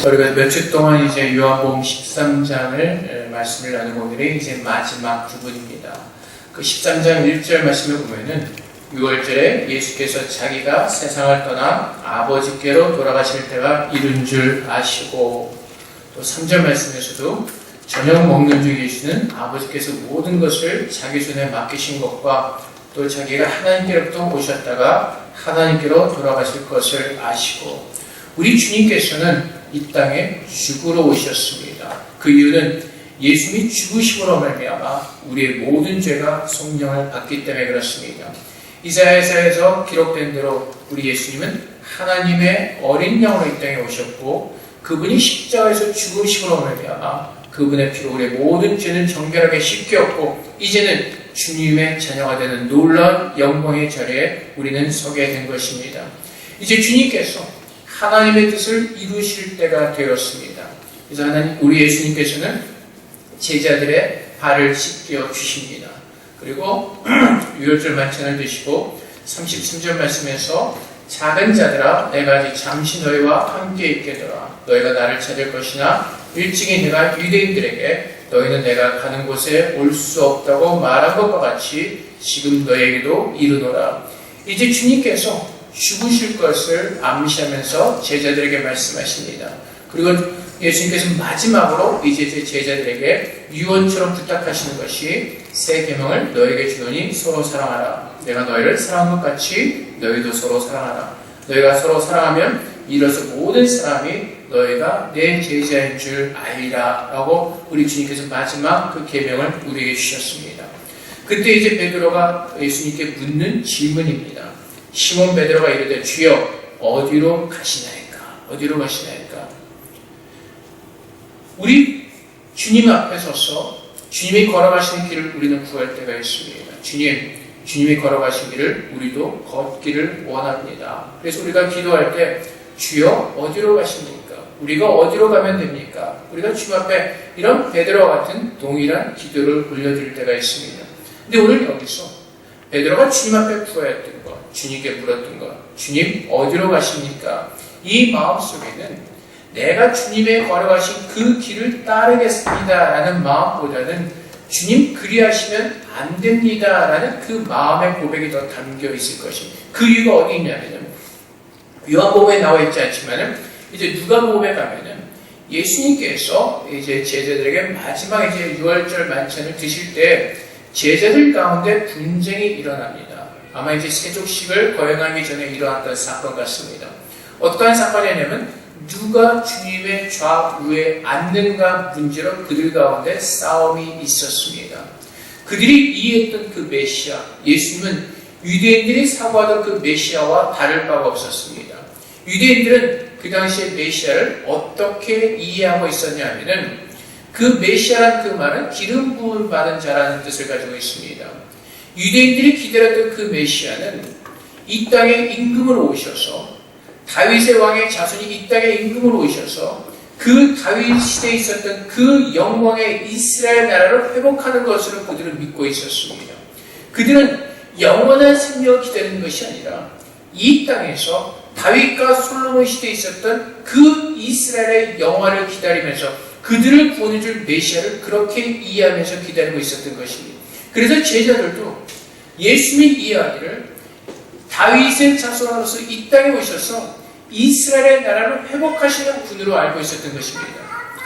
우리가 며칠 동안 이제 요한복음 13장을 말씀을 나누고 오늘의 이제 마지막 부분입니다. 그 13장 1절 말씀을 보면은 6월절에 예수께서 자기가 세상을 떠나 아버지께로 돌아가실 때가 이른 줄 아시고, 또 3절 말씀에서도 저녁 먹는 중 예수는 아버지께서 모든 것을 자기 손에 맡기신 것과 또 자기가 하나님께로부터 오셨다가 하나님께로 돌아가실 것을 아시고, 우리 주님께서는 이 땅에 죽으러 오셨습니다. 그 이유는 예수님이 죽으심으로 말미암아 우리의 모든 죄가 속량을 받기 때문에 그렇습니다. 이사야서에서 기록된 대로 우리 예수님은 하나님의 어린 양으로 이 땅에 오셨고, 그분이 십자가에서 죽으심으로 말미암아 그분의 피로 우리의 모든 죄는 정결하게 씻겼고, 이제는 주님의 자녀가 되는 놀라운 영광의 자리에 우리는 서게 된 것입니다. 이제 주님께서 하나님의 뜻을 이루실 때가 되었습니다. 그래서 우리 예수님께서는 제자들의 발을 씻겨 주십니다. 그리고 6월절 만찬을 드시고 33절 말씀에서 작은 자들아, 내가 아직 잠시 너희와 함께 있겠더라. 너희가 나를 찾을 것이나 일찍이 내가 유대인들에게 너희는 내가 가는 곳에 올 수 없다고 말한 것과 같이 지금 너희에게도 이르노라. 이제 주님께서 죽으실 것을 암시하면서 제자들에게 말씀하십니다. 그리고 예수님께서 마지막으로 이제 제자들에게 유언처럼 부탁하시는 것이 새 계명을 너에게 주노니 서로 사랑하라. 내가 너희를 사랑한 것 같이 너희도 서로 사랑하라. 너희가 서로 사랑하면 이로써 모든 사람이 너희가 내 제자인 줄 알리라 라고 우리 주님께서 마지막 그 계명을 우리에게 주셨습니다. 그때 이제 베드로가 예수님께 묻는 질문입니다. 시몬 베드로가 이르되 주여 어디로 가시나이까? 어디로 가시나이까? 우리 주님 앞에 서서 주님이 걸어가시는 길을 우리는 구할 때가 있습니다. 주님이 걸어가신 길을 우리도 걷기를 원합니다. 그래서 우리가 기도할 때 주여 어디로 가십니까? 우리가 어디로 가면 됩니까? 우리가 주님 앞에 이런 베드로와 같은 동일한 기도를 올려드릴 때가 있습니다. 근데 오늘 여기서 베드로가 주님 앞에 구하였던 것, 주님께 물었던 것, 주님 어디로 가십니까? 이 마음속에는 내가 주님의 걸어가신 그 길을 따르겠습니다 라는 마음보다는 주님 그리하시면 안 됩니다 라는 그 마음의 고백이 더 담겨 있을 것입니다. 그 이유가 어디 있냐면 요한복음에 나와 있지 않지만은 이제 누가복음에 가면은 예수님께서 이제 제자들에게 마지막 이제 6월절 만찬을 드실 때 제자들 가운데 분쟁이 일어납니다. 아마 이제 세족식을 거행하기 전에 일어났던 사건 같습니다. 어떠한 사건이냐면 누가 주님의 좌우에 앉는가 문제로 그들 가운데 싸움이 있었습니다. 그들이 이해했던 그 메시아, 예수님은 유대인들이 사고하던 그 메시아와 다를 바가 없었습니다. 유대인들은 그 당시에 메시아를 어떻게 이해하고 있었냐 하면은 그 메시아란 그 말은 기름 부음 받은 자라는 뜻을 가지고 있습니다. 유대인들이 기다렸던 그 메시아는 이 땅에 임금으로 오셔서 다윗의 왕의 자손이 이 땅에 임금으로 오셔서 그 다윗 시대에 있었던 그 영광의 이스라엘 나라를 회복하는 것으로 그들은 믿고 있었습니다. 그들은 영원한 생명을 기다리는 것이 아니라 이 땅에서 다윗과 솔로몬 시대에 있었던 그 이스라엘의 영화를 기다리면서 그들을 구원해줄 메시아를 그렇게 이해하면서 기다리고 있었던 것입니다. 그래서 제자들도 예수님이 이해하기를 다윗의 자손으로서 이 땅에 오셔서 이스라엘의 나라를 회복하시는 분으로 알고 있었던 것입니다.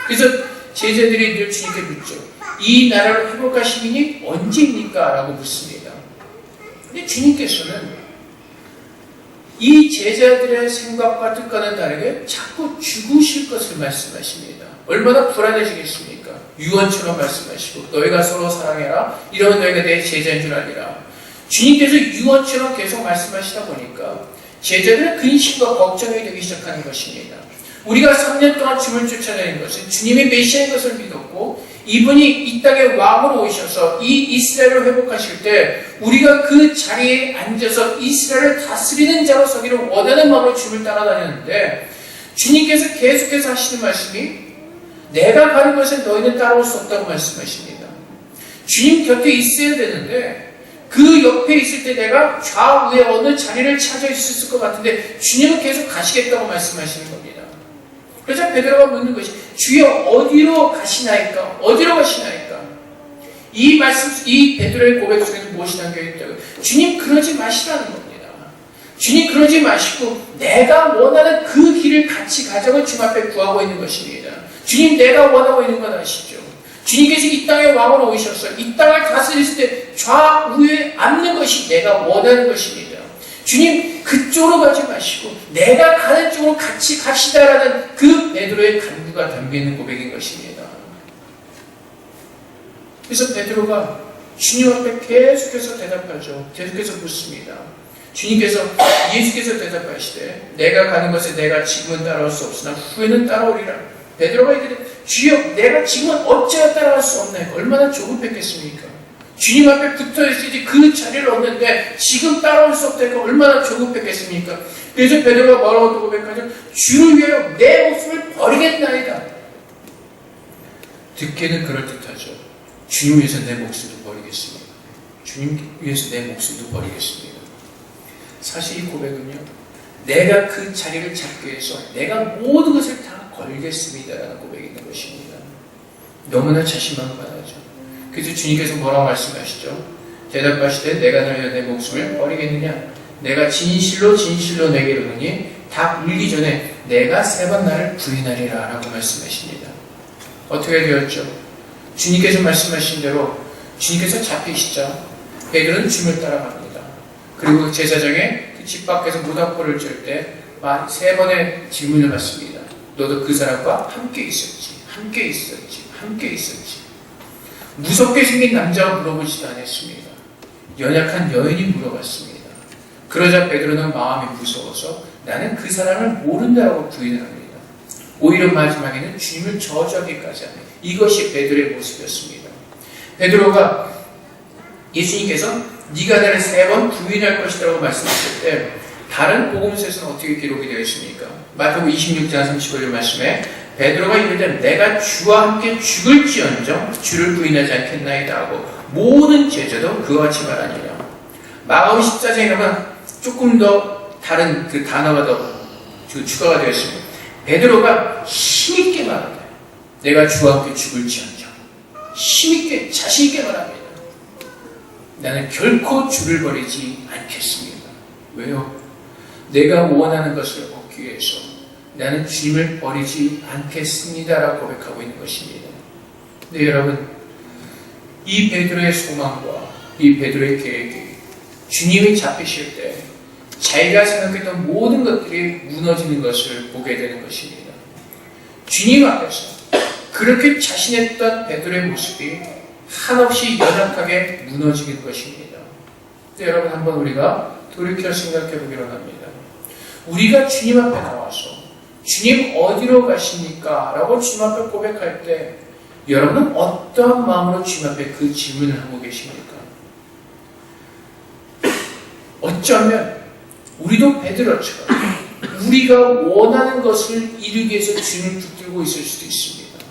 그래서 제자들이 늘 주님께 묻죠. 이 나라를 회복하시니 언제입니까? 라고 묻습니다. 근데 주님께서는 이 제자들의 생각과 뜻과는 다르게 자꾸 죽으실 것을 말씀하십니다. 얼마나 불안해지겠습니까? 유언처럼 말씀하시고 너희가 서로 사랑해라. 이러면 너희가 내 제자인 줄 알리라. 주님께서 유언처럼 계속 말씀하시다 보니까 제자들의 근심과 걱정이 되기 시작하는 것입니다. 우리가 3년 동안 주님을 쫓아다닌 것은 주님의 메시아인 것을 믿었고 이분이 이 땅에 왕으로 오셔서 이 이스라엘을 회복하실 때 우리가 그 자리에 앉아서 이스라엘을 다스리는 자로 서기를 원하는 마음으로 주님을 따라다녔는데 주님께서 계속해서 하시는 말씀이 내가 가는 것에 너희는 따라올 수 없다고 말씀하십니다. 주님 곁에 있어야 되는데 그 옆에 있을 때 내가 좌우에 어느 자리를 찾아 있었을 것 같은데 주님은 계속 가시겠다고 말씀하시는 겁니다. 그래서 베드로가 묻는 것이 주여 어디로 가시나이까? 어디로 가시나이까? 이 말씀, 이 베드로의 고백 속에서 무엇이 담겨있다고? 주님 그러지 마시라는 겁니다. 주님 그러지 마시고 내가 원하는 그 길을 같이 가자고 주님 앞에 구하고 있는 것입니다. 주님 내가 원하고 있는 건 아시죠? 주님께서 이 땅에 왕으로 오셔서 이 땅을 다스리실 때 좌우에 앉는 것이 내가 원하는 것입니다. 주님 그쪽으로 가지 마시고 내가 가는 쪽으로 같이 갑시다라는 그 베드로의 간구가 담겨있는 고백인 것입니다. 그래서 베드로가 주님 앞에 계속해서 대답하죠. 계속해서 묻습니다. 주님께서 예수께서 대답하시되 내가 가는 것에 내가 지금은 따라올 수 없으나 후에는 따라오리라. 베드로가 이르되 주여 내가 지금은 어찌하여 따라갈 수 없나이까? 얼마나 조급했겠습니까? 주님 앞에 붙어있으니 그 자리를 얻는데 지금 따라올 수 없다니까 얼마나 조급했겠습니까? 그래서 베드로가 뭐라고 고백하죠? 주를 위하여 내 목숨을 버리겠나이다. 듣기에는 그럴듯하죠. 주님 위해서 내 목숨도 버리겠습니다. 주님 위해서 내 목숨도 버리겠습니다. 사실 이 고백은요, 내가 그 자리를 잡기 위해서 내가 모든 것을 다 걸겠습니다라는 고백이 있는 것입니다. 너무나 자신만만하죠. 그래서 주님께서 뭐라고 말씀하시죠? 대답하시되 내가 너희와 내 목숨을 버리겠느냐? 내가 진실로 진실로 내게 이르노니 다 울기 전에 내가 3번 나를 부인하리라 라고 말씀하십니다. 어떻게 되었죠? 주님께서 말씀하신 대로 주님께서 잡히시자 베드로는 주님을 따라갑니다. 그리고 제사장의 그 집 밖에서 모닥불을 쬐 때 3번의 질문을 받습니다. 너도 그 사람과 함께 있었지, 함께 있었지, 함께 있었지. 무섭게 생긴 남자가 물어보지도 않았습니다. 연약한 여인이 물어봤습니다. 그러자 베드로는 마음이 무서워서 나는 그 사람을 모른다라고 부인을 합니다. 오히려 마지막에는 주님을 저주하기까지 합니다. 이것이 베드로의 모습이었습니다. 베드로가 예수님께서 네가 나를 3번 부인할 것이라고 말씀하실 때 다른 복음서에서는 어떻게 기록이 되어 있습니까? 마태복음 26장 35절 말씀에 베드로가 이르되 내가 주와 함께 죽을지언정 주를 부인하지 않겠나이다 하고 모든 제자도 그와 같이 말하니라. 마가복음 14장에는 조금 더 다른 그 단어가 더 추가가 되어 있습니다. 베드로가 힘있게 말하되 내가 주와 함께 죽을지언정 힘있게 자신있게 말합니다. 나는 결코 주를 버리지 않겠습니다. 왜요? 내가 원하는 것을 얻기 위해서 나는 주님을 버리지 않겠습니다라고 고백하고 있는 것입니다. 네, 여러분, 이 베드로의 소망과 이 베드로의 계획이 주님이 잡히실 때 자기가 생각했던 모든 것들이 무너지는 것을 보게 되는 것입니다. 주님 앞에서 그렇게 자신했던 베드로의 모습이 한없이 연약하게 무너지는 것입니다. 네, 여러분, 한번 우리가 돌이켜 생각해 보기로 합니다. 우리가 주님 앞에 나와서 주님 어디로 가십니까? 라고 주님 앞에 고백할 때 여러분은 어떠한 마음으로 주님 앞에 그 질문을 하고 계십니까? 어쩌면 우리도 베드로처럼 우리가 원하는 것을 이루기 위해서 주님을 붙들고 있을 수도 있습니다.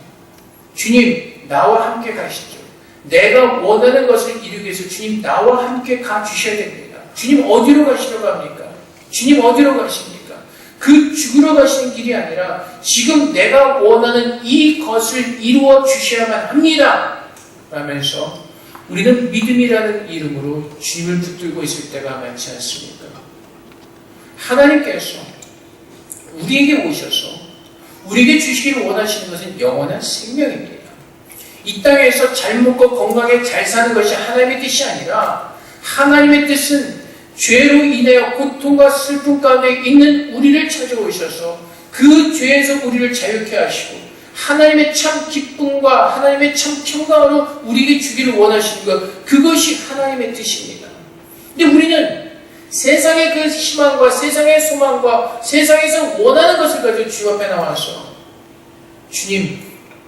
주님, 나와 함께 가시죠. 내가 원하는 것을 이루기 위해서 주님 나와 함께 가주셔야 됩니다. 주님 어디로 가시려고 합니까? 주님 어디로 가십니까? 그 죽으러 가시는 길이 아니라 지금 내가 원하는 이것을 이루어 주셔야만 합니다. 라면서 우리는 믿음이라는 이름으로 주님을 붙들고 있을 때가 많지 않습니까? 하나님께서 우리에게 오셔서 우리에게 주시기를 원하시는 것은 영원한 생명입니다. 이 땅에서 잘 먹고 건강하게 잘 사는 것이 하나님의 뜻이 아니라 하나님의 뜻은 죄로 인하여 고통과 슬픔 가운데 있는 우리를 찾아오셔서 그 죄에서 우리를 자유케 하시고 하나님의 참 기쁨과 하나님의 참 평강으로 우리에게 주기를 원하시는 것, 그것이 하나님의 뜻입니다. 근데 우리는 세상의 그 희망과 세상의 소망과 세상에서 원하는 것을 가지고 주 앞에 나와서 주님,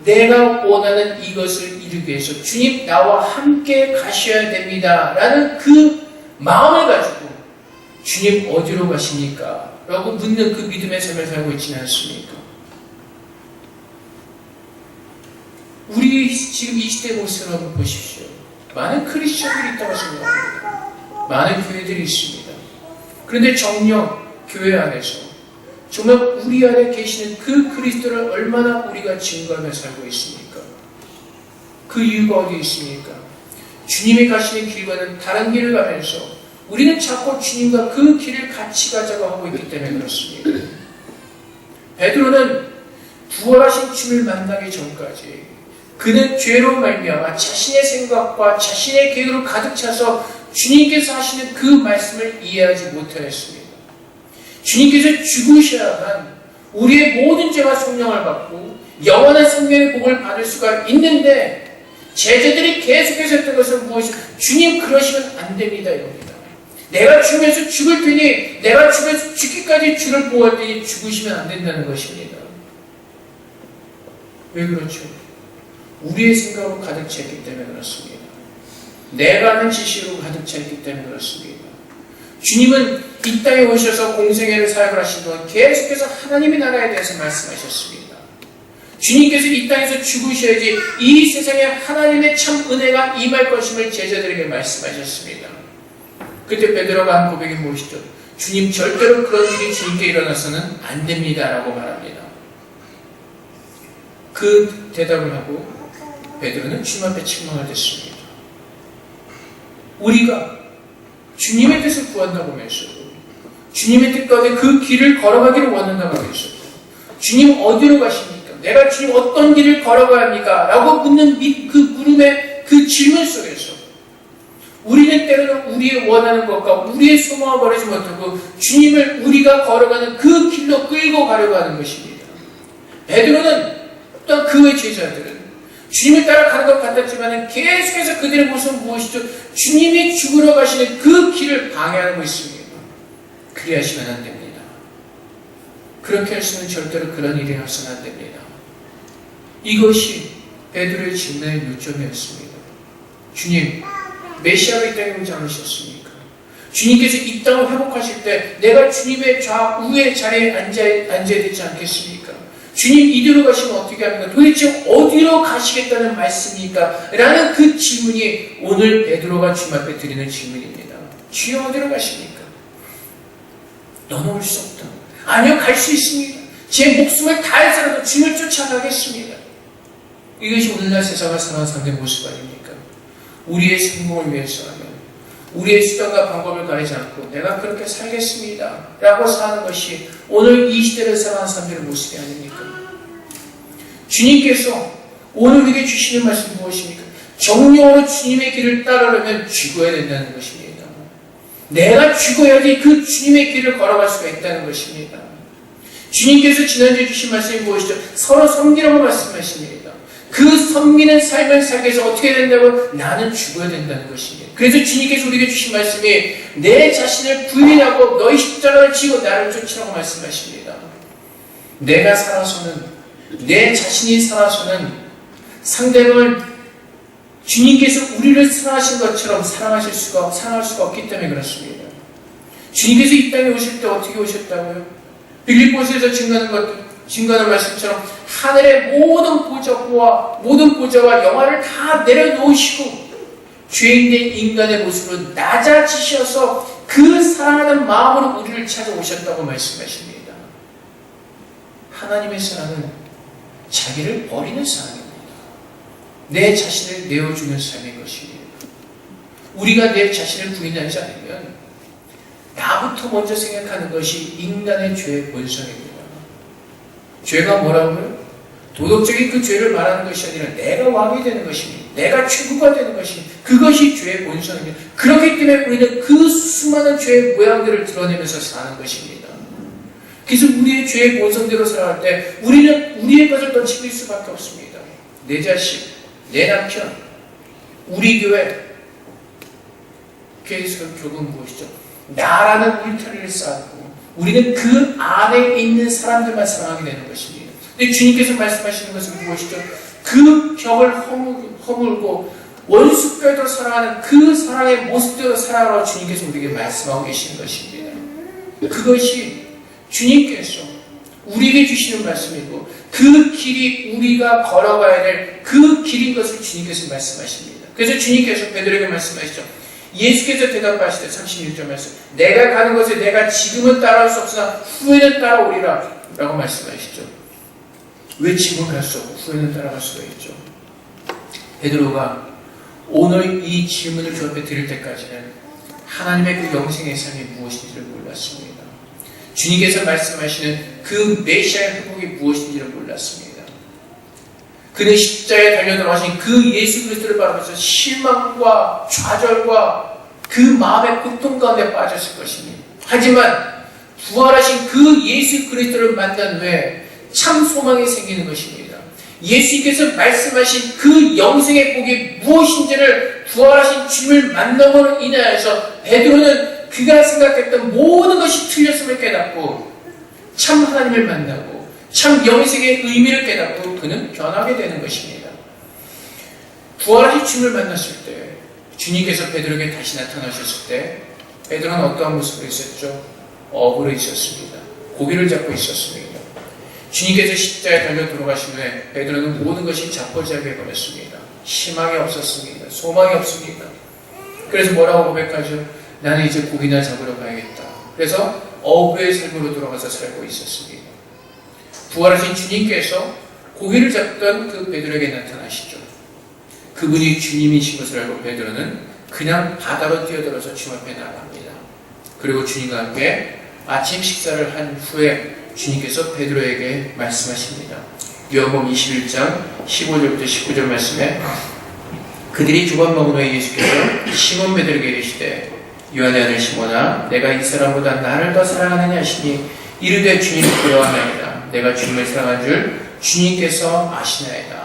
내가 원하는 이것을 이루기 위해서 주님 나와 함께 가셔야 됩니다 라는 그 마음을 가지고 주님 어디로 가십니까? 라고 묻는 그 믿음의 삶을 살고 있지는 않습니까? 우리 지금 이 시대 모습을 한번 보십시오. 많은 크리스천들이 있다고 생각합니다. 많은 교회들이 있습니다. 그런데 정녕 교회 안에서 정말 우리 안에 계시는 그 그리스도를 얼마나 우리가 증거하며 살고 있습니까? 그 이유가 어디 있습니까? 주님이 가시는 길과는 다른 길을 가면서 우리는 자꾸 주님과 그 길을 같이 가자고 하고 있기 때문에 그렇습니다. 베드로는 부활하신 주님을 만나기 전까지 그는 죄로 말미암아 자신의 생각과 자신의 계획으로 가득 차서 주님께서 하시는 그 말씀을 이해하지 못하였습니다. 주님께서 죽으셔야만 우리의 모든 죄와 속량을 받고 영원한 생명의 복을 받을 수가 있는데 제자들이 계속해서 했던 것은 무엇이죠? 주님 그러시면 안 됩니다. 이겁니다. 내가 죽으면서 죽을 테니 내가 죽으면서 죽기까지 주를 보호할 테니 죽으시면 안 된다는 것입니다. 왜 그렇죠? 우리의 생각으로 가득 찼기 때문에 그렇습니다. 내가 하는 지식으로 가득 찼기 때문에 그렇습니다. 주님은 이 땅에 오셔서 공생애를 사역을 하신 동안 계속해서 하나님의 나라에 대해서 말씀하셨습니다. 주님께서 이 땅에서 죽으셔야지 이 세상에 하나님의 참 은혜가 임할 것임을 제자들에게 말씀하셨습니다. 그때 베드로가 한 고백이 무엇이죠? 주님 절대로 그런 일이 주님께 일어나서는 안 됩니다 라고 말합니다. 그 대답을 하고 베드로는 주님 앞에 책망을 듣습니다. 우리가 주님의 뜻을 구한다고 하면서도 주님의 뜻 가운데 그 길을 걸어가기를 원한다고 하면서도 주님 어디로 가십니까? 내가 주님 어떤 길을 걸어가야 합니까? 라고 묻는 그 물음의 그 질문 속에서 우리는 때로는 우리의 원하는 것과 우리의 소망을 버리지 못하고 주님을 우리가 걸어가는 그 길로 끌고 가려고 하는 것입니다. 베드로는 또한 그의 제자들은 주님을 따라가는 것 같았지만 계속해서 그들의 모습은 무엇이죠? 주님이 죽으러 가시는 그 길을 방해하고 있습니다. 그리하시면 안 됩니다. 그렇게 할 수는 절대로 그런 일이 있어서는 안 됩니다. 이것이 베드로의 질문의 요점이었습니다. 주님, 메시아가 이 땅에 오지 않으셨습니까? 주님께서 이 땅을 회복하실 때 내가 주님의 좌우의 자리에 앉아야 되지 않겠습니까? 주님 이대로 가시면 어떻게 합니까? 도대체 어디로 가시겠다는 말씀입니까? 라는 그 질문이 오늘 베드로가 주님 앞에 드리는 질문입니다. 주여 어디로 가십니까? 넘어올 수 없다. 아니요, 갈 수 있습니다. 제 목숨을 다해서라도 주님을 쫓아가겠습니다. 이것이 오늘날 세상을 사는 사람의 모습 아닙니까? 우리의 성공을 위해서라면 우리의 수단과 방법을 가리지 않고 내가 그렇게 살겠습니다 라고 사는 것이 오늘 이 시대를 살아가는 사람들의 모습이 아닙니까? 주님께서 오늘 우리에게 주시는 말씀이 무엇입니까? 정령으로 주님의 길을 따르려면 죽어야 된다는 것입니다. 내가 죽어야지 그 주님의 길을 걸어갈 수가 있다는 것입니다. 주님께서 지난주에 주신 말씀이 무엇이죠? 서로 섬기라고 말씀하십니다. 그 섬기는 삶을 살기 위해서 어떻게 된다고? 나는 죽어야 된다는 것입니다. 그래서 주님께서 우리에게 주신 말씀이 내 자신을 부인하고 너희 십자가를 지고 나를 쫓으라고 말씀하십니다. 내가 살아서는 내 자신이 살아서는 상대방을 주님께서 우리를 사랑하신 것처럼 사랑할 수가 없기 때문에 그렇습니다. 주님께서 이 땅에 오실 때 어떻게 오셨다고요? 빌립보서에서 증거하는 말씀처럼 하늘의 모든 보좌와 영화를 다 내려놓으시고 죄인된 인간의 모습으로 낮아지셔서 그 사랑하는 마음으로 우리를 찾아오셨다고 말씀하십니다. 하나님의 사랑은 자기를 버리는 사랑입니다. 내 자신을 내어주는 삶인 것입니다. 우리가 내 자신을 부인하지 않으면 나부터 먼저 생각하는 것이 인간의 죄의 본성입니다. 죄가 뭐라고요? 도덕적인 그 죄를 말하는 것이 아니라 내가 왕이 되는 것입니다. 내가 최고가 되는 것입니다. 그것이 죄의 본성입니다. 그렇기 때문에 우리는 그 수많은 죄의 모양들을 드러내면서 사는 것입니다. 그래서 우리의 죄의 본성대로 살아갈 때 우리는 우리의 것을 더 챙길 수밖에 없습니다. 내 자식, 내 남편, 우리 교회. 그래서 결국은 무엇이죠? 나라는 울타리를 쌓고 우리는 그 안에 있는 사람들만 사랑하게 되는 것입니다. 근데 주님께서 말씀하시는 것은 무엇이죠? 그 벽을 허물고 원수까지도 사랑하는 그 사랑의 모습대로 살아가라고 주님께서 우리에게 말씀하고 계시는 것입니다. 그것이 주님께서 우리에게 주시는 말씀이고 그 길이 우리가 걸어가야 될 그 길인 것을 주님께서 말씀하십니다. 그래서 주님께서 베드로에게 말씀하시죠. 예수께서 대답하시되 36절 말씀, 내가 가는 것에 내가 지금은 따라올 수 없으나 후에는 따라오리라 라고 말씀하시죠. 왜 지금은 갈 수 없고 후에는 따라갈 수가 있죠? 베드로가 오늘 이 질문을 주 앞에 드릴 때까지는 하나님의 그 영생의 삶이 무엇인지를 몰랐습니다. 주님께서 말씀하시는 그 메시아의 회복이 무엇인지를 몰랐습니다. 그는 십자가에 달려 돌아가신 그 예수 그리스도를 바라보면서 실망과 좌절과 그 마음의 고통 가운데 빠졌을 것입니다. 하지만 부활하신 그 예수 그리스도를 만난 후에 참 소망이 생기는 것입니다. 예수님께서 말씀하신 그 영생의 복이 무엇인지를 부활하신 주님을 만남으로 인하여서 베드로는 그가 생각했던 모든 것이 틀렸음을 깨닫고 참 하나님을 만나고 참 영생의 의미를 깨닫고 그는 변하게 되는 것입니다. 부활하신 주님을 만났을 때 주님께서 베드로에게 다시 나타나셨을 때 베드로는 어떠한 모습으로 있었죠? 업으로 있었습니다. 고기를 잡고 있었습니다. 주님께서 십자가에 달려 돌아가신 후에 베드로는 모든 것이 자포자기해 버렸습니다. 희망이 없었습니다. 소망이 없습니다. 그래서 뭐라고 고백하죠? 나는 이제 고기나 잡으러 가야겠다. 그래서 어부의 삶으로 돌아가서 살고 있었습니다. 부활하신 주님께서 고기를 잡던 그 베드로에게 나타나시죠. 그분이 주님이신 것을 알고 베드로는 그냥 바다로 뛰어들어서 주님 앞에 나갑니다. 그리고 주님과 함께 아침 식사를 한 후에 주님께서 베드로에게 말씀하십니다. 요한복음 21장 15절부터 19절 말씀에 그들이 두 번 먹은 후에 예수께서 시몬 베드로에게 이르시되 요한의 아들 시몬아 내가 이 사람보다 나를 더 사랑하느냐 하시니 이르되 주님 그러하나이다. 내가 주님을 사랑한 줄 주님께서 아시나이다.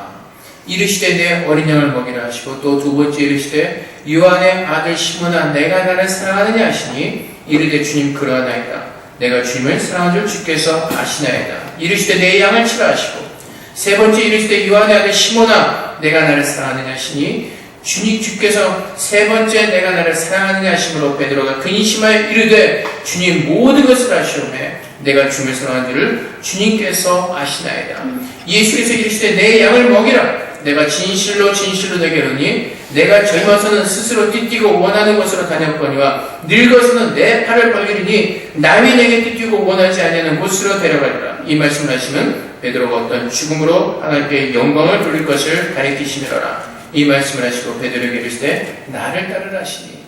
이르시되 내 어린 양을 먹이라 하시고 또 두 번째 이르시되 요한의 아들 시몬아 내가 나를 사랑하느냐 하시니 이르되 주님 그러하나이다. 내가 주님을 사랑한 줄 주께서 아시나이다. 이르시되 내 양을 치라 하시고 세 번째 이르시되 요한의 아들 시몬아 내가 나를 사랑하느냐 하시니 주께서 세 번째 내가 나를 사랑하느냐 하심으로 베드로가 근심하여 이르되 주님 모든 것을 아시오매 내가 주님을 사랑한 줄을 주님께서 아시나이다. 예수께서 이르시되 내 양을 먹이라. 내가 진실로 진실로 내게 이르니 내가 젊어서는 스스로 띠뛰고 원하는 곳으로 다녔거니와 늙어서는 내 팔을 벌리니 남이 내게 띠뛰고 원하지 아니하는 곳으로 데려가리라. 이 말씀을 하시면 베드로가 어떤 죽음으로 하나님께 영광을 돌릴 것을 가리키시미로라. 이 말씀을 하시고 베드로에게 이르시되 나를 따르라 하시니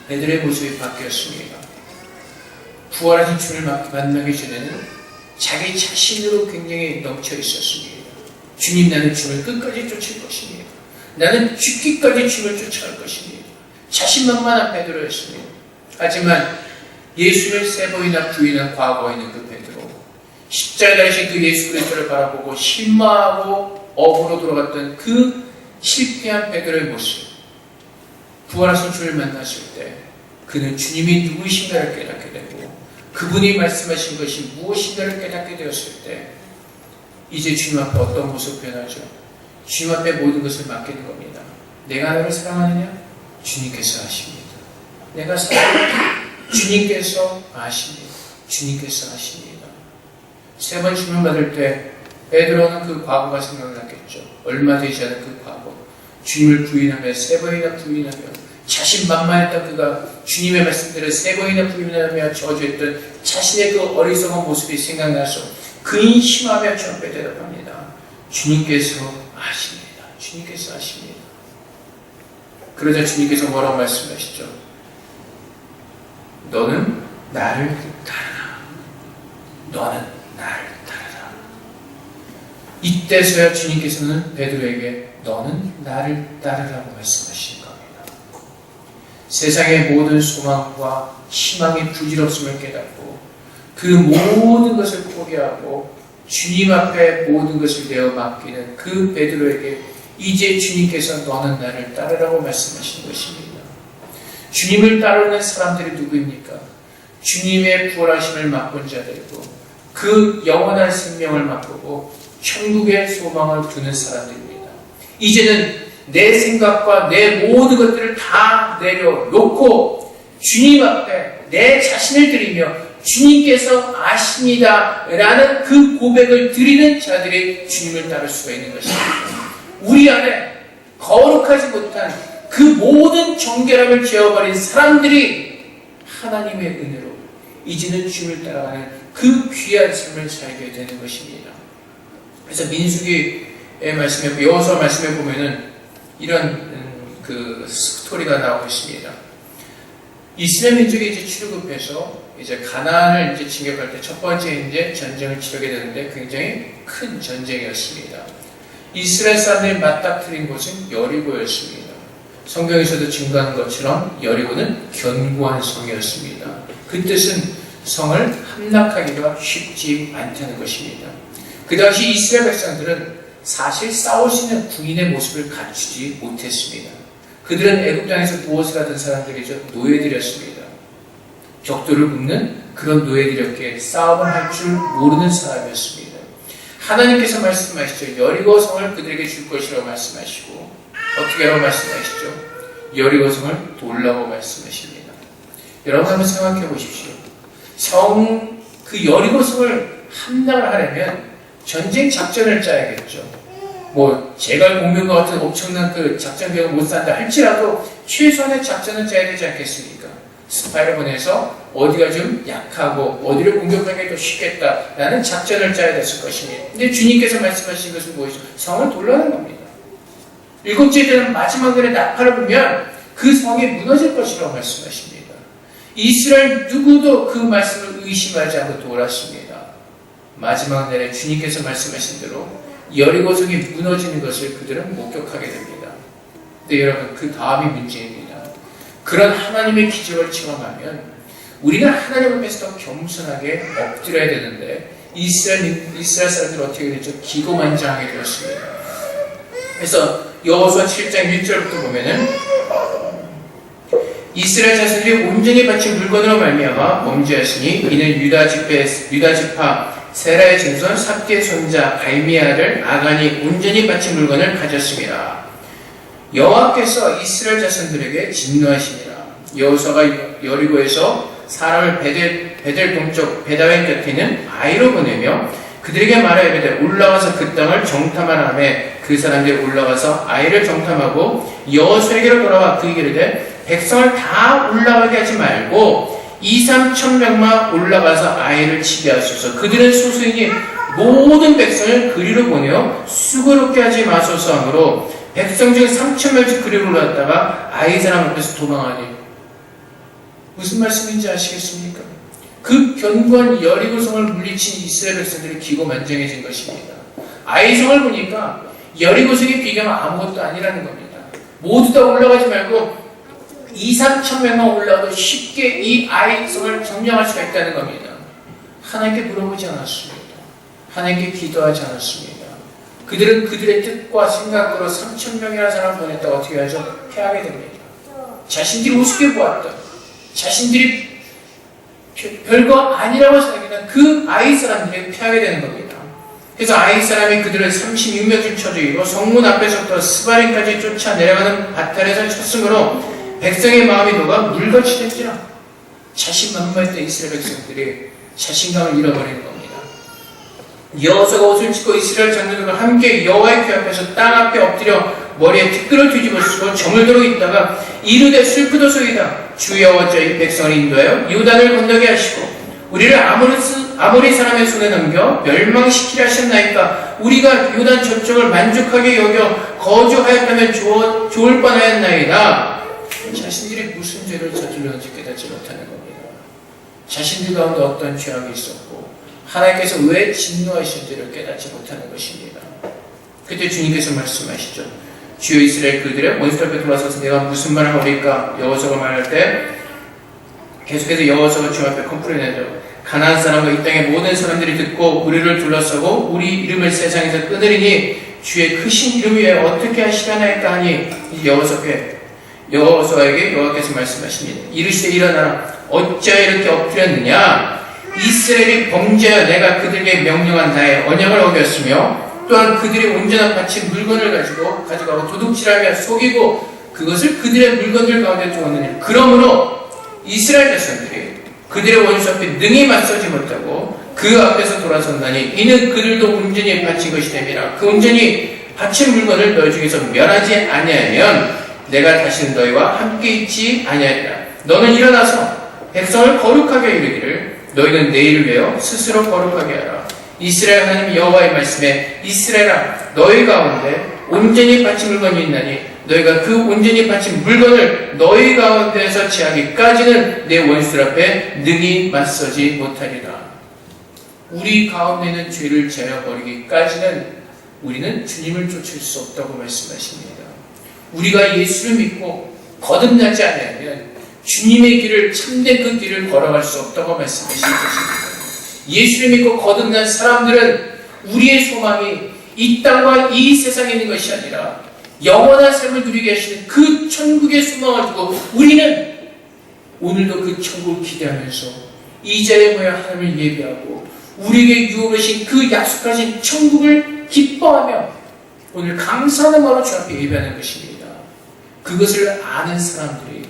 베드로의 모습이 바뀌었습니다. 부활하신 주님을 만나기 전에는 자기 자신으로 굉장히 넘쳐 있었습니다. 주님 나는 주님을 끝까지 쫓을 것입니다. 나는 죽기까지 주님을 쫓아갈 것입니다. 자신만만한 베드로였습니다. 하지만 예수를 세 번이나 부인한 과거에 있는 그 베드로, 십자가에 달리신 그 예수 그리스도를 바라보고 실망하고 업으로 돌아갔던 그 실패한 베드로의 모습, 부활하신 주를 만났을 때 그는 주님이 누구신가를 깨닫게 되고 그분이 말씀하신 것이 무엇인가를 깨닫게 되었을 때 이제 주님 앞에 어떤 모습 변하죠? 주님 앞에 모든 것을 맡기는 겁니다. 내가 너를 사랑하느냐? 주님께서 아십니다. 내가 사랑하느냐? 주님께서 아십니다. 주님께서 아십니다. 세 번 질문 받을 때 베드로는 그 과거가 생각났겠죠. 얼마 되지 않은 그 과거. 주님을 부인하며 세 번이나 부인하며 자신만만했던 그가 주님의 말씀대로 세 번이나 부인하며 저주했던 자신의 그 어리석은 모습이 생각나서 근심하며 주 앞에 대답합니다. 주님께서 아십니다. 주님께서 아십니다. 그러자 주님께서 뭐라고 말씀하시죠? 너는 나를 따르라. 너는 나를 따르라. 이때서야 주님께서는 베드로에게 너는 나를 따르라고 말씀하시는 겁니다. 세상의 모든 소망과 희망이 부질없음을 깨닫고 그 모든 것을 포기하고 주님 앞에 모든 것을 내어 맡기는 그 베드로에게 이제 주님께서 너는 나를 따르라고 말씀하신 것입니다. 주님을 따르는 사람들이 누구입니까? 주님의 부활하심을 맛본 자들이고 그 영원한 생명을 맛보고 천국의 소망을 두는 사람들입니다. 이제는 내 생각과 내 모든 것들을 다 내려놓고 주님 앞에 내 자신을 드리며 주님께서 아십니다 라는 그 고백을 드리는 자들이 주님을 따를 수가 있는 것입니다. 우리 안에 거룩하지 못한 그 모든 정결함을 지어버린 사람들이 하나님의 은혜로 이제는 주님을 따라가는 그 귀한 삶을 살게 되는 것입니다. 그래서 민수기의 말씀에, 여호수아 말씀에 보면은 이런 그 스토리가 나오고 있습니다. 이스라엘 민족이 이제 출애굽해서 이제 가나안을 이제 진격할 때 첫 번째 이제 전쟁을 치르게 되는데 굉장히 큰 전쟁이었습니다. 이스라엘 사람들이 맞닥뜨린 곳은 여리고였습니다. 성경에서도 증거하는 것처럼 여리고는 견고한 성이었습니다. 그 뜻은 성을 함락하기가 쉽지 않다는 것입니다. 그 당시 이스라엘 백성들은 사실 싸울 수 있는 군인의 모습을 갖추지 못했습니다. 그들은 애굽 땅에서 무엇을 하던 사람들이죠. 노예들이었습니다. 벽돌을 굽는 그런 노예들이었기에 싸움을 할 줄 모르는 사람이었습니다. 하나님께서 말씀하시죠. 여리고 성을 그들에게 줄 것이라고 말씀하시고 어떻게 하라고 말씀하시죠? 여리고 성을 돌라고 말씀하십니다. 여러분 한번 생각해 보십시오. 그 여리고 성을 함락을 하려면 전쟁 작전을 짜야겠죠. 제갈 공격과 같은 엄청난 그 작전 계획을 못 산다 할지라도 최소한의 작전은 짜야 되지 않겠습니까? 스파이를 보내서 어디가 좀 약하고 어디를 공격하기가 더 쉽겠다라는 작전을 짜야 됐을 것입니다. 근데 주님께서 말씀하신 것은 무엇이죠? 성을 돌라는 겁니다. 일곱째 되는 마지막 날에 나팔을 불면 그 성이 무너질 것이라고 말씀하십니다. 이스라엘 누구도 그 말씀을 의심하지 않고 돌았습니다. 마지막 날에 주님께서 말씀하신 대로 여리고 성이 무너지는 것을 그들은 목격하게 됩니다. 근데 여러분 그 다음이 문제입니다. 그런 하나님의 기적을 체험하면 우리는 하나님 앞에서 더 겸손하게 엎드려야 되는데 이스라엘 사람들은 어떻게 되죠? 기고만장하게 되었습니다. 그래서 여호수아 7장 1절부터 보면은 이스라엘 자손들이 온전히 바친 물건으로 말미암아 범죄하시니 이는 유다 지파 세라의 증손 삽디의 손자 갈미의 아들 아간이 온전히 바친 물건을 가졌습니다. 여호와께서 이스라엘 자손들에게 진노하시니라. 여호수아가 여리고에서 사람을 베델 동쪽 베다웬 곁에 있는 아이로 보내며 그들에게 말하이르되 올라가서 그 땅을 정탐하라 하며 그 사람들이 올라가서 아이를 정탐하고 여호수아에게로 돌아와 그에게 이르되 백성을 다 올라가게 하지 말고 2-3천 명만 올라가서 아이를 치게 하소서. 그들은 소수이니 모든 백성을 그리로 보내어 수고롭게 하지 마소서 하므로 백성 중 3,000명씩 그리로 올라갔다가 아이 사람 앞에서 도망하니. 무슨 말씀인지 아시겠습니까? 그 견고한 여리고성을 물리친 이스라엘 백성들이 기고만장해진 것입니다. 아이성을 보니까 여리고성에 비교하면 아무것도 아니라는 겁니다. 모두 다 올라가지 말고 2-3천 명만 올라가도 쉽게 이 아이성을 점령할 수가 있다는 겁니다. 하나님께 물어보지 않았습니다. 하나님께 기도하지 않았습니다. 그들은 그들의 뜻과 생각으로 3,000명이라는 사람을 보냈다가 어떻게 하죠? 패하게 됩니다. 자신들이 우습게 보았던, 자신들이 별거 아니라고 생각했던 그 아이 사람들이 패하게 되는 겁니다. 그래서 아이 사람이 그들을 36명쯤 쳐 죽이고 성문 앞에서부터 스바림까지 쫓아 내려가는 바탈에서 쳤으므로 백성의 마음이 녹아 물같이 됐지라. 자신만만했던 이스라엘 백성들이 자신감을 잃어버리는 겁니다. 여호수아가 옷을 찢고 이스라엘 장로들과 함께 여호와의 궤 앞에서 땅 앞에 엎드려 머리에 티끌을 뒤집어 쓰고 저물도록 있다가 이르되 슬프도소이다. 주 여호와께서 이 백성을 인도하여 요단을 건너게 하시고 우리를 아모리 사람의 손에 넘겨 멸망시키려 하셨나이까. 우리가 요단 저쪽을 만족하게 여겨 거주하였다면 좋을 뻔하였나이다. 자신들이 무슨 죄를 저질렀는지 깨닫지 못하는 겁니다. 자신들 가운데 어떤 죄악이 있었고 하나님께서 왜 진노하신지를 깨닫지 못하는 것입니다. 그때 주님께서 말씀하시죠. 주여 이스라엘 그들의 원수 앞에 돌아서서 내가 무슨 말을 하리까. 여호수아가 말할 때 계속해서 여호수아가 주 앞에 컴플레인하죠. 가나안 사람과 이 땅의 모든 사람들이 듣고 우리를 둘러싸고 우리 이름을 세상에서 끊으리니 주의 크신 이름 위에 어떻게 하시려나이까 하니 여호수아에게 여호와께서 말씀하십니다. 이르시되 일어나라. 어찌하여 이렇게 엎드렸느냐. 이스라엘이 범죄하여 내가 그들에게 명령한 나의 언약을 어겼으며 또한 그들이 온전한 바친 물건을 가져가고 도둑질하며 속이고 그것을 그들의 물건들 가운데 두었느니 그러므로 이스라엘 자손들이 그들의 원수 앞에 능히 맞서지 못하고 그 앞에서 돌아섰나니 이는 그들도 온전히 바친 것이 됨이라. 그 온전히 바친 물건을 너희 중에서 멸하지 아니하면 내가 다시는 너희와 함께 있지 아니하리라. 너는 일어나서 백성을 거룩하게 이르기를 너희는 내 일을 위하여 스스로 거룩하게 하라. 이스라엘 하나님 여호와의 말씀에 이스라엘아 너희 가운데 온전히 바친 물건이 있나니 너희가 그 온전히 바친 물건을 너희 가운데에서 취하기까지는 내 원수들 앞에 능히 맞서지 못하리라. 우리 가운데 있는 죄를 제어 버리기까지는 우리는 주님을 쫓을 수 없다고 말씀하십니다. 우리가 예수를 믿고 거듭나지 않으면 주님의 길을, 참된 그 길을 걸어갈 수 없다고 말씀하신 것입니다. 예수를 믿고 거듭난 사람들은 우리의 소망이 이 땅과 이 세상에 있는 것이 아니라 영원한 삶을 누리게 하시는 그 천국의 소망을 두고 우리는 오늘도 그 천국을 기대하면서 이 자리에 모여 하나님을 예배하고 우리에게 유업하신 그 약속하신 천국을 기뻐하며 오늘 감사하는 마음으로 주 앞에 예배하는 것입니다. 그것을 아는 사람들이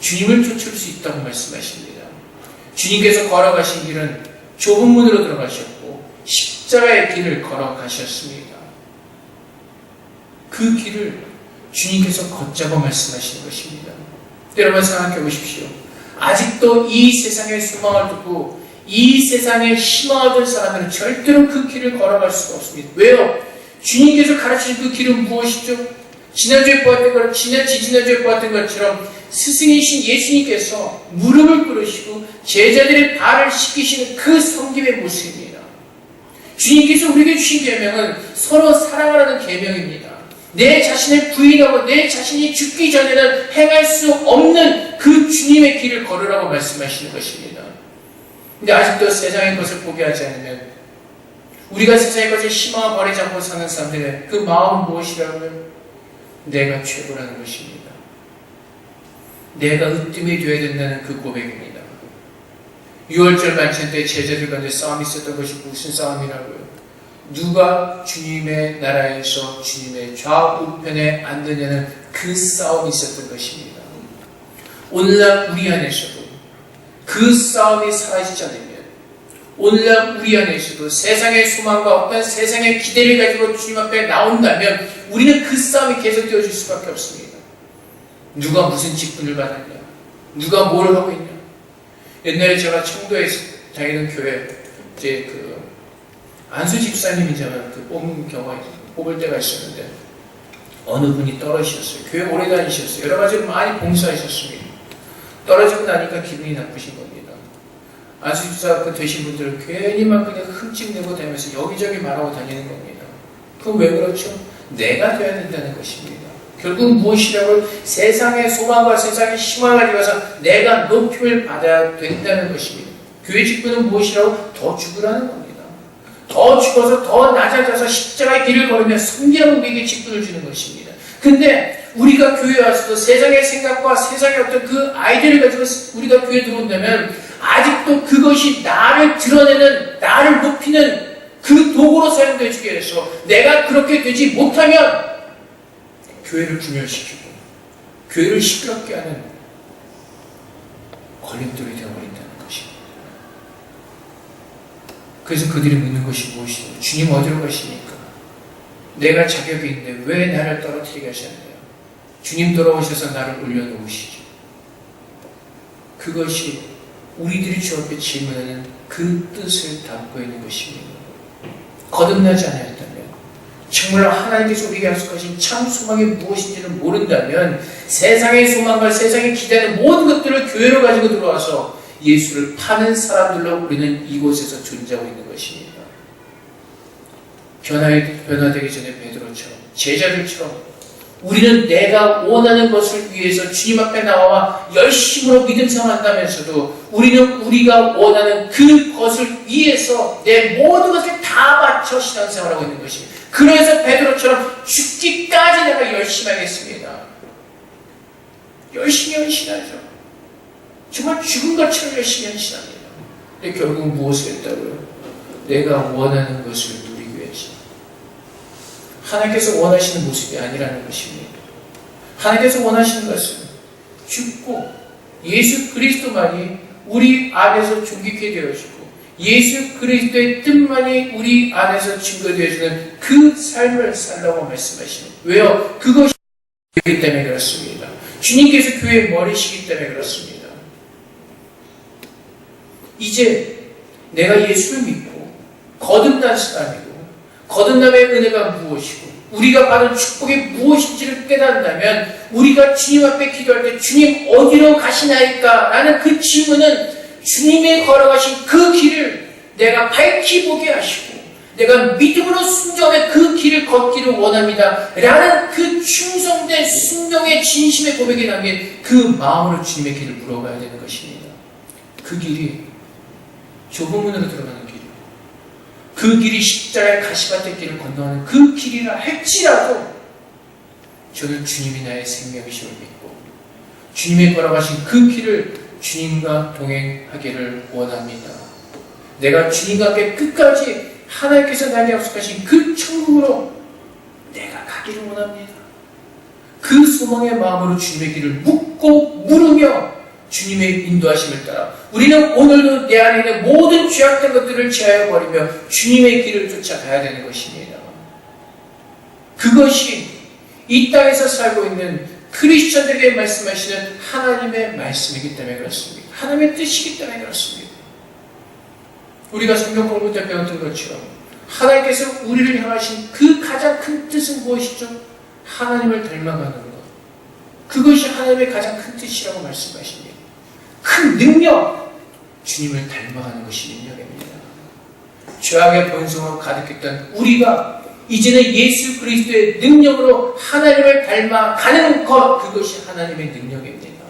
주님을 쫓을 수 있다고 말씀하십니다. 주님께서 걸어가신 길은 좁은 문으로 들어가셨고 십자가의 길을 걸어가셨습니다. 그 길을 주님께서 걷자고 말씀하시는 것입니다. 여러분 생각해 보십시오. 아직도 이 세상의 소망을 두고 이 세상에 희망을 둔 사람들은 절대로 그 길을 걸어갈 수가 없습니다. 왜요? 주님께서 가르치신 그 길은 무엇이죠? 지난주에 지지난주에 보았던 것처럼 스승이신 예수님께서 무릎을 꿇으시고 제자들의 발을 씻기시는 그 섬김의 모습입니다. 주님께서 우리에게 주신 계명은 서로 사랑하라는 계명입니다. 내 자신을 부인하고 내 자신이 죽기 전에는 행할 수 없는 그 주님의 길을 걸으라고 말씀하시는 것입니다. 근데 아직도 세상의 것을 포기하지 않으면 우리가 세상의 것을 희망을 버리지 않고 사는 사람들의 그 마음은 무엇이라고요? 내가 최고라는 것입니다. 내가 으뜸이 되어야 된다는 그 고백입니다. 6월절 만찬 때 제자들 가운데 싸움이 있었던 것이 무슨 싸움이라고요? 누가 주님의 나라에서 주님의 좌우편에 앉느냐는 그 싸움이 있었던 것입니다. 오늘날 우리 안에서도 그 싸움이 사라지지 않으면 오늘날 우리 안에서도 세상의 소망과 어떤 세상의 기대를 가지고 주님 앞에 나온다면 우리는 그 싸움이 계속되어질 수밖에 없습니다. 누가 무슨 직분을 받았냐? 누가 뭘 하고 있냐? 옛날에 제가 청도에 다니는 교회 이제 그 안수 집사님이잖아요. 그 뽑을 때가 있었는데 어느 분이 떨어지셨어요. 교회 오래 다니셨어요. 여러 가지로 많이 봉사하셨습니다. 떨어지고 나니까 기분이 나쁘신 겁니다. 안수 집사 되신 분들은 괜히만 그냥 흠집내고 다니면서 여기저기 말하고 다니는 겁니다. 그럼 왜 그렇죠? 내가 돼야 된다는 것입니다. 결국 무엇이라고 세상의 소망과 세상의 희망을 가지고서 내가 높임을 받아야 된다는 것입니다. 교회 직분은 무엇이라고? 더 죽으라는 겁니다. 더 죽어서 더 낮아져서 십자가의 길을 걸으며 섬기라고 우리에게 직분을 주는 것입니다. 근데 우리가 교회에 와서도 세상의 생각과 세상의 어떤 그 아이디어를 가지고 우리가 교회에 들어온다면 아직도 그것이 나를 드러내는, 나를 높이는 그 도구로 사용되어 주게 해서 내가 그렇게 되지 못하면 교회를 분열시키고 교회를 시끄럽게 하는 걸림돌이 되어버린다는 것입니다. 그래서 그들이 묻는 것이 무엇이죠? 주님 어디로 가십니까? 내가 자격이 있는데 왜 나를 떨어뜨리게 하셨나요? 주님 돌아오셔서 나를 올려놓으시죠. 그것이 우리들이 주 앞에 질문하는 그 뜻을 담고 있는 것입니다. 거듭나지 않았다면 정말 하나님께서 우리에게 약속하신 참 소망이 무엇인지를 모른다면 세상의 소망과 세상에 기대하는 모든 것들을 교회로 가지고 들어와서 예수를 파는 사람들로 우리는 이곳에서 존재하고 있는 것입니다. 변화되기 전에 베드로처럼 제자들처럼 우리는 내가 원하는 것을 위해서 주님 앞에 나와 열심으로 믿음 생활한다면서도 우리는 우리가 원하는 그것을 위해서 내 모든 것을 다 바쳐 신앙생활하고 있는 것입니다. 그래서 베드로처럼 죽기까지 내가 열심히 하겠습니다. 열심히 헌신하죠. 정말 죽은 것처럼 열심히 헌신합니다. 근데 결국은 무엇을 했다고요? 내가 원하는 것을 누리기 위해서. 하나님께서 원하시는 모습이 아니라는 것입니다. 하나님께서 원하시는 것은 죽고 예수 그리스도만이 우리 안에서 존귀케 되어지고 예수 그리스도의 뜻만이 우리 안에서 증거되어지는 그 삶을 살라고 말씀하십니다. 왜요? 그것이 교회이기 때문에 그렇습니다. 주님께서 교회의 머리시기 때문에 그렇습니다. 이제 내가 예수를 믿고 거듭난 사람이고 거듭남의 은혜가 무엇이고 우리가 받은 축복이 무엇인지를 깨닫는다면 우리가 주님 앞에 기도할 때 주님 어디로 가시나이까? 라는 그 질문은 주님의 걸어가신 그 길을 내가 밝히 보게 하시고 내가 믿음으로 순종하며 그 길을 걷기를 원합니다. 라는 그 충성된 순종의 진심의 고백이 담긴 그 마음으로 주님의 길을 물어봐야 되는 것입니다. 그 길이 좁은 문으로 들어가는 길, 그 길이 십자가의 가시밭의 길을 건너가는 그 길이라 할지라도 저는 주님이 나의 생명이심을 믿고 주님이 걸어가신 그 길을 주님과 동행하기를 원합니다. 내가 주님과 함께 끝까지 하나님께서 나에게 약속하신 그 천국으로 내가 가기를 원합니다. 그 소망의 마음으로 주님의 길을 묻고 물으며 주님의 인도하심을 따라 우리는 오늘도 내 안에 있는 모든 죄악된 것들을 제하여 버리며 주님의 길을 쫓아가야 되는 것입니다. 그것이 이 땅에서 살고 있는 크리스천들에게 말씀하시는 하나님의 말씀이기 때문에 그렇습니다. 하나님의 뜻이기 때문에 그렇습니다. 우리가 성경 공부 때 배웠던 것처럼 하나님께서 우리를 향하신 그 가장 큰 뜻은 무엇이죠? 하나님을 닮아가는 것. 그것이 하나님의 가장 큰 뜻이라고 말씀하십니다. 큰 능력, 주님을 닮아가는 것이 능력입니다. 죄악의 본성으로 가득했던 우리가 이제는 예수 그리스도의 능력으로 하나님을 닮아가는 것, 그것이 하나님의 능력입니다.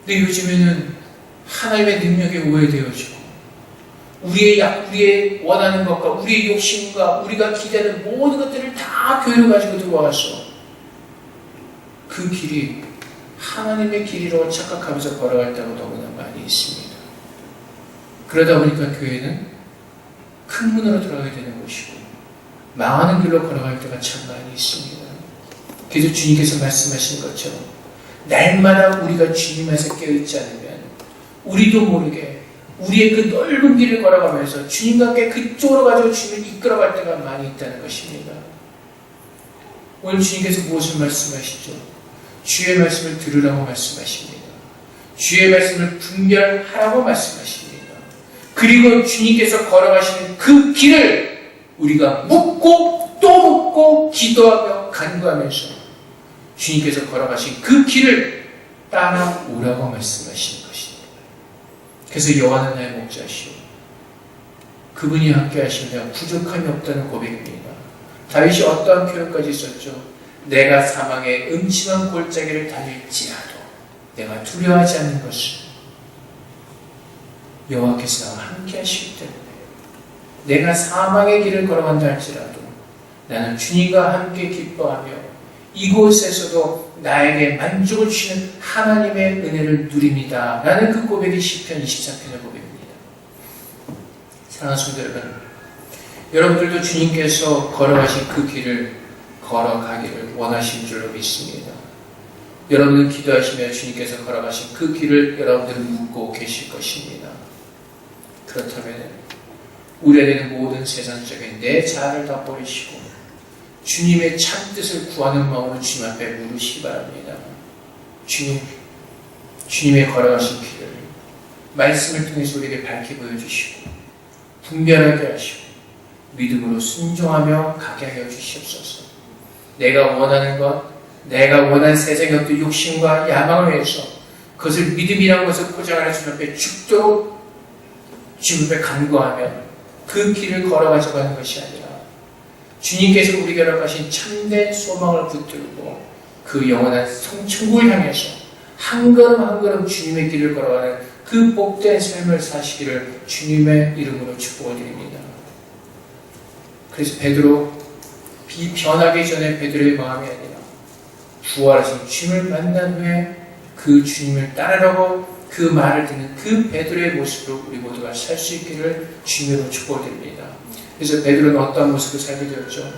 근데 요즘에는 하나님의 능력에 오해되어지고 우리의 원하는 것과 우리의 욕심과 우리가 기대하는 모든 것들을 다 교회로 가지고 들어와서 그 길이 하나님의 길이라고 착각하면서 걸어갈 때가 너무나 많이 있습니다. 그러다 보니까 교회는 큰 문으로 들어가게 되는 것이고 망하는 길로 걸어갈 때가 참 많이 있습니다. 그래서 주님께서 말씀하신 것처럼 날마다 우리가 주님 안에서 깨어있지 않으면 우리도 모르게 우리의 그 넓은 길을 걸어가면서 주님과 함께 그쪽으로 가지고 주님을 이끌어갈 때가 많이 있다는 것입니다. 오늘 주님께서 무엇을 말씀하시죠? 주의 말씀을 들으라고 말씀하십니다. 주의 말씀을 분별하라고 말씀하십니다. 그리고 주님께서 걸어가시는 그 길을 우리가 묻고 또 묻고 기도하며 간구하면서 주님께서 걸어가신 그 길을 따라오라고 말씀하시는 것입니다. 그래서 여호와는 나의 목자시오 그분이 함께 하시면 내가 부족함이 없다는 고백입니다. 다윗이 어떠한 표현까지 있었죠? 내가 사망의 음침한 골짜기를 달릴지라도 내가 두려워하지 않는 것은 여호와께서 나와 함께 하시기 때문에 내가 사망의 길을 걸어간다 할지라도 나는 주님과 함께 기뻐하며 이곳에서도 나에게 만족을 주시는 하나님의 은혜를 누립니다. 라는 그 고백이 시편 24편의 고백입니다. 사랑하는 성도 여러분, 여러분들도 주님께서 걸어가신 그 길을 걸어가기를 원하신 줄로 믿습니다. 여러분은 기도하시며 주님께서 걸어가신 그 길을 여러분들은 묻고 계실 것입니다. 그렇다면 우리 안에 있는 모든 세상적인 내 자아를 다 버리시고 주님의 참뜻을 구하는 마음으로 주님 앞에 물으시기 바랍니다. 주님, 주님의 걸어가신 길을 말씀을 통해서 우리에게 밝히 보여주시고 분별하게 하시고 믿음으로 순종하며 가게 하여 주시옵소서. 내가 원하는 것, 내가 원하는 세상의 어떤 욕심과 야망을 위해서 그것을 믿음이라는 것을 포장하는 주님 앞에 죽도록 주님 앞에 간구하며 그 길을 걸어가자고 하는 것이 아니라 주님께서 우리에게 허락하신 참된 소망을 붙들고 그 영원한 천국을 향해서 한 걸음 한 걸음 주님의 길을 걸어가는 그 복된 삶을 사시기를 주님의 이름으로 축복을 드립니다. 그래서 베드로 변하기 전에 베드로의 마음이 아니라 부활하신 주님을 만난 후에 그 주님을 따르라고 그 말을 듣는 그 베드로의 모습으로 우리 모두가 살 수 있기를 주님으로 축복을 드립니다. 그래서 베드로는 어떠한 모습을 살게 되었죠?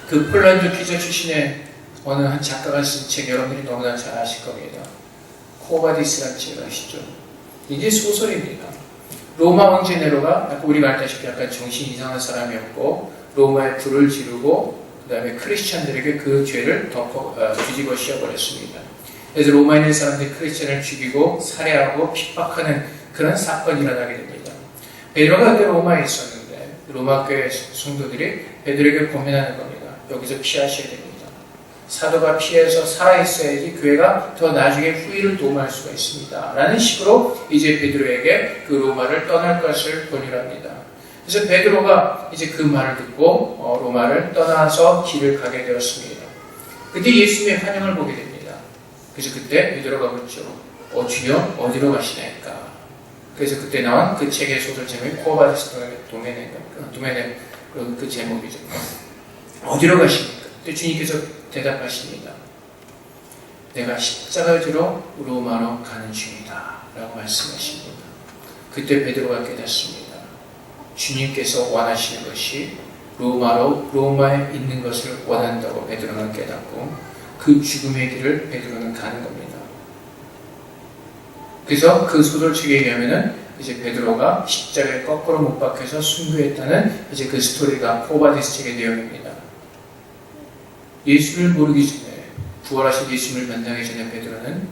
그 폴란드 기자 출신의 어느 한 작가가 쓴 책 여러분들이 너무나 잘 아실 겁니다. 코바디스라는 책을 아시죠? 이게 소설입니다. 로마 황제 네로가 우리가 알다시피 약간 정신이 이상한 사람이었고 로마에 불을 지르고 그 다음에 크리스찬들에게 그 죄를 뒤집어 씌워버렸습니다. 그래서 로마에 있는 사람들이 크리스찬을 죽이고 살해하고 핍박하는 그런 사건이 일어나게 됩니다. 베드로가 그때 로마에 있었는데 로마 교회 성도들이 베드로에게 고민하는 겁니다. 여기서 피하셔야 됩니다. 사도가 피해서 살아있어야지 교회가 더 나중에 후일을 도모할 수가 있습니다. 라는 식으로 이제 베드로에게 그 로마를 떠날 것을 권유합니다. 그래서 베드로가 이제 그 말을 듣고 로마를 떠나서 길을 가게 되었습니다. 그때 예수님의 환영을 보게 됩니다. 그래서 그때 베드로가 묻죠. 주여 어디로 가시나이까? 그래서 그때 나온 그 책의 소설 제목이 코어바디스 도메네 그런 그 제목이죠. 어디로 가십니까? 그때 주님께서 대답하십니다. 내가 십자가를 지러 로마로 가는 중이다 라고 말씀하십니다. 그때 베드로가 깨닫습니다. 주님께서 원하시는 것이 로마에 있는 것을 원한다고 베드로는 깨닫고 그 죽음의 길을 베드로는 가는 겁니다. 그래서 그 소설책에 의하면은 이제 베드로가 십자가에 거꾸로 못 박혀서 순교했다는 이제 그 스토리가 포바디스 책의 내용입니다. 예수를 모르기 전에, 부활하신 예수를 만나기 전에 베드로는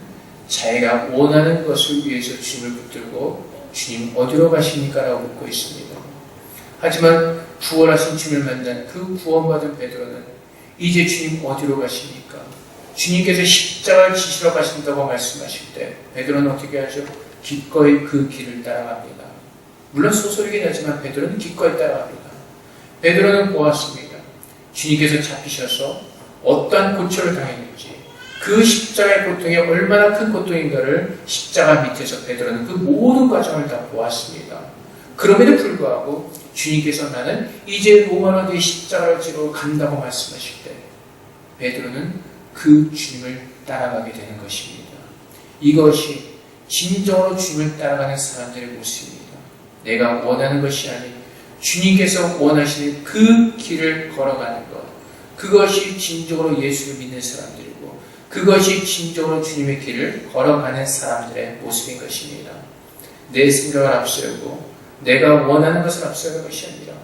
자기가 원하는 것을 위해서 주님을 붙들고 주님 어디로 가십니까? 라고 묻고 있습니다. 하지만 부활하신 주님을 만난 그 구원받은 베드로는 이제 주님 어디로 가십니까? 주님께서 십자가를 지시러 가신다고 말씀하실 때 베드로는 어떻게 하죠? 기꺼이 그 길을 따라갑니다. 물론 소설이긴 하지만 베드로는 기꺼이 따라갑니다. 베드로는 보았습니다. 주님께서 잡히셔서 어떠한 고초를 당했는지 그 십자가의 고통이 얼마나 큰 고통인가를 십자가 밑에서 베드로는 그 모든 과정을 다 보았습니다. 그럼에도 불구하고 주님께서 나는 이제 로마로 내 십자가를 지러 간다고 말씀하실 때 베드로는 그 주님을 따라가게 되는 것입니다. 이것이 진정으로 주님을 따라가는 사람들의 모습입니다. 내가 원하는 것이 아닌 주님께서 원하시는 그 길을 걸어가는 것, 그것이 진정으로 예수를 믿는 사람들이고 그것이 진정으로 주님의 길을 걸어가는 사람들의 모습인 것입니다. 내 생각을 앞세우고 내가 원하는 것을 앞세우는 것이 아니라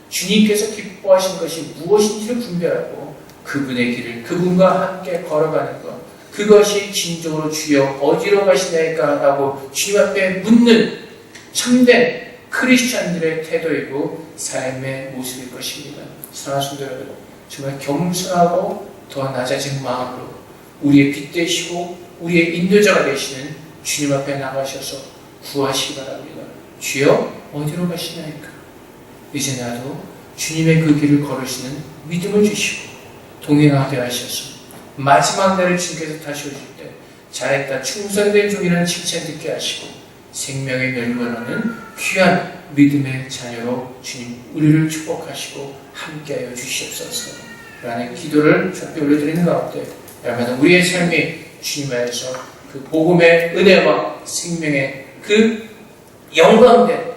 주님께서 기뻐하신 것이 무엇인지를 분별하고 그분의 길을 그분과 함께 걸어가는 것, 그것이 진정으로 주여 어디로 가시나이까? 라고 주님 앞에 묻는 참된 크리스찬들의 태도이고 삶의 모습일 것입니다. 사랑하는 성도 여러분, 정말 겸손하고 더 낮아진 마음으로 우리의 빛 되시고 우리의 인도자가 되시는 주님 앞에 나가셔서 구하시기 바랍니다. 주여 어디로 가시나이까? 이제 나도 주님의 그 길을 걸으시는 믿음을 주시고 동행하게 하셔서 마지막 날에 주님께서 다시 오실 때 잘했다 충성된 종이라는 칭찬 듣게 하시고 생명의 멸관하는 귀한 믿음의 자녀로 주님 우리를 축복하시고 함께하여 주시옵소서 라는 기도를 주께 올려드리는 가운데 얼마나 우리의 삶이 주님 안에서 그 복음의 은혜와 생명의 그 영광된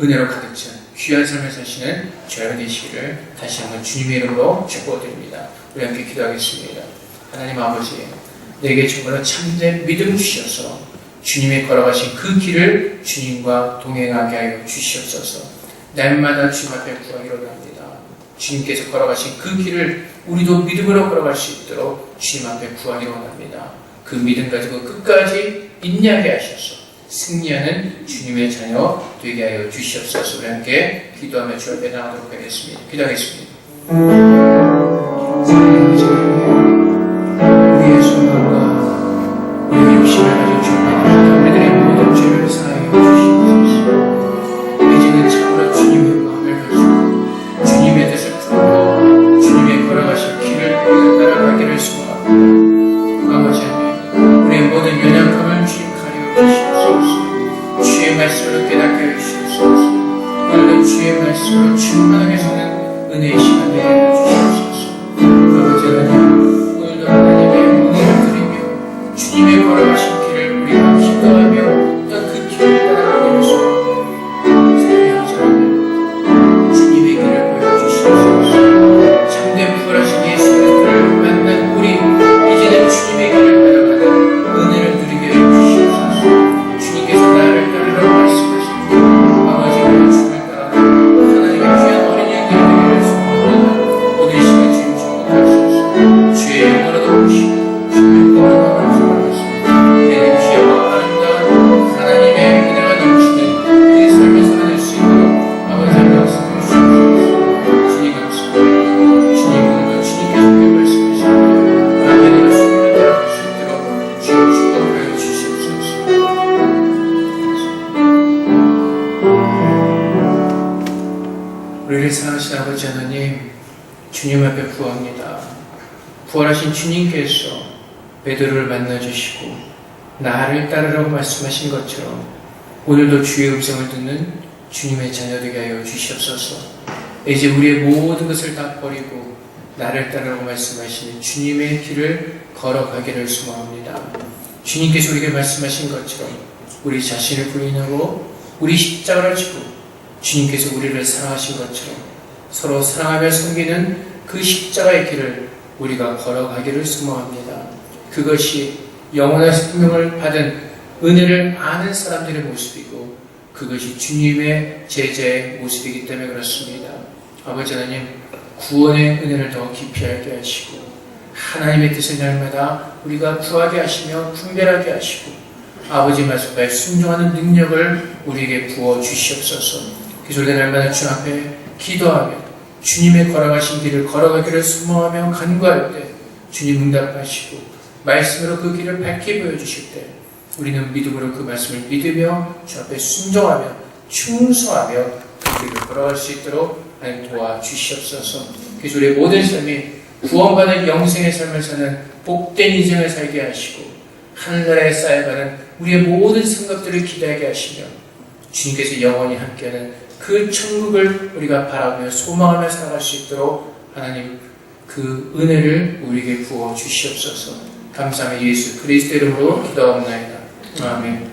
은혜로 가득 찬 귀한 삶을 사시는 저희가 되시기를 다시 한번 주님의 이름으로 축복드립니다. 우리 함께 기도하겠습니다. 하나님 아버지, 내게 정말로 참된 믿음 주셔서 주님이 걸어가신 그 길을 주님과 동행하게 하여 주시옵소서. 날마다 주님 앞에 구하기로 합니다. 주님께서 걸어가신 그 길을 우리도 믿음으로 걸어갈 수 있도록 주님 앞에 구하기로 합니다. 그 믿음 가지고 끝까지 인내하게 하셔서 승리하는 주님의 자녀 되게 하여 주시옵소서. 우리 함께 기도하며 주 앞에 나가도록 하겠습니다. 기도하겠습니다. 우리의 소망과 우리의 욕심을 가지고 주옵소서. 우리들의 모든 죄를 사하여 주시옵소서. 이제는 참으로 주님의 마음을 가지고 주님의 뜻을 풀고 주님의 걸어가신 길을 우리가 따라가기를 소망합니다. 아버지 하나님, 우리의 모든 연약함을 주님 가려 주시옵소서. 주의 말씀으로 깨닫게 해주시옵소서. 오늘도 주의 말씀으로 충만하게 사는 은혜의 시간 되게 해주시옵소서. 아버지 하나님, 오늘도 하나님의 은혜를 드리며 주님의 걸어가신 길을 우리가 기도하며 그 길을 따라가기를 소망합니다. 사랑하는 사랑하는 주님의 길을 보여주시옵소서. 참된 부활하신 예수 그리스도를 만난 우리 이제는 주님의 길을 따라가는 은혜를 누리게 해주시옵소서. 주님께서 나를 따르라고 말씀하십니다. 아버지가 주님을 따라 하나님의 귀한 어린이들을 되기를 소망합니다. 오늘 이 시간 우리를 사랑하신 아버지 하나님, 주님 앞에 구합니다. 부활하신 주님께서 베드로를 만나주시고 나를 따르라고 말씀하신 것처럼 오늘도 주의 음성을 듣는 주님의 자녀 되게 하여 주시옵소서. 이제 우리의 모든 것을 다 버리고 나를 따르라고 말씀하시는 주님의 길을 걸어가기를 소망합니다. 주님께서 우리에게 말씀하신 것처럼 우리 자신을 부인하고 우리 십자가를 지고 주님께서 우리를 사랑하신 것처럼 서로 사랑하며 섬기는 그 십자가의 길을 우리가 걸어가기를 소망합니다. 그것이 영원한 생명을 받은 은혜를 아는 사람들의 모습이고 그것이 주님의 제자의 모습이기 때문에 그렇습니다. 아버지 하나님, 구원의 은혜를 더 깊이 알게 하시고 하나님의 뜻을 날마다 우리가 구하게 하시며 분별하게 하시고 아버지 말씀에 순종하는 능력을 우리에게 부어 주시옵소서. 그래서 우리가 날마다 주 앞에 기도하며 주님의 걸어가신 길을 걸어가기를 소망하며 간구할 때 주님 응답하시고 말씀으로 그 길을 밝게 보여주실 때 우리는 믿음으로 그 말씀을 믿으며 주 앞에 순종하며 충성하며 그 길을 걸어갈 수 있도록 하나님 도와주시옵소서. 그래서 우리의 모든 삶이 구원받은 영생의 삶을 사는 복된 인생을 살게 하시고 하늘나라에 쌓여가는 우리의 모든 생각들을 기대하게 하시며 주님께서 영원히 함께하는 그 천국을 우리가 바라보며 소망하며 살아갈 수 있도록 하나님 그 은혜를 우리에게 부어 주시옵소서. 감사하며 예수 그리스도 이름으로 기도하옵나이다. 아멘.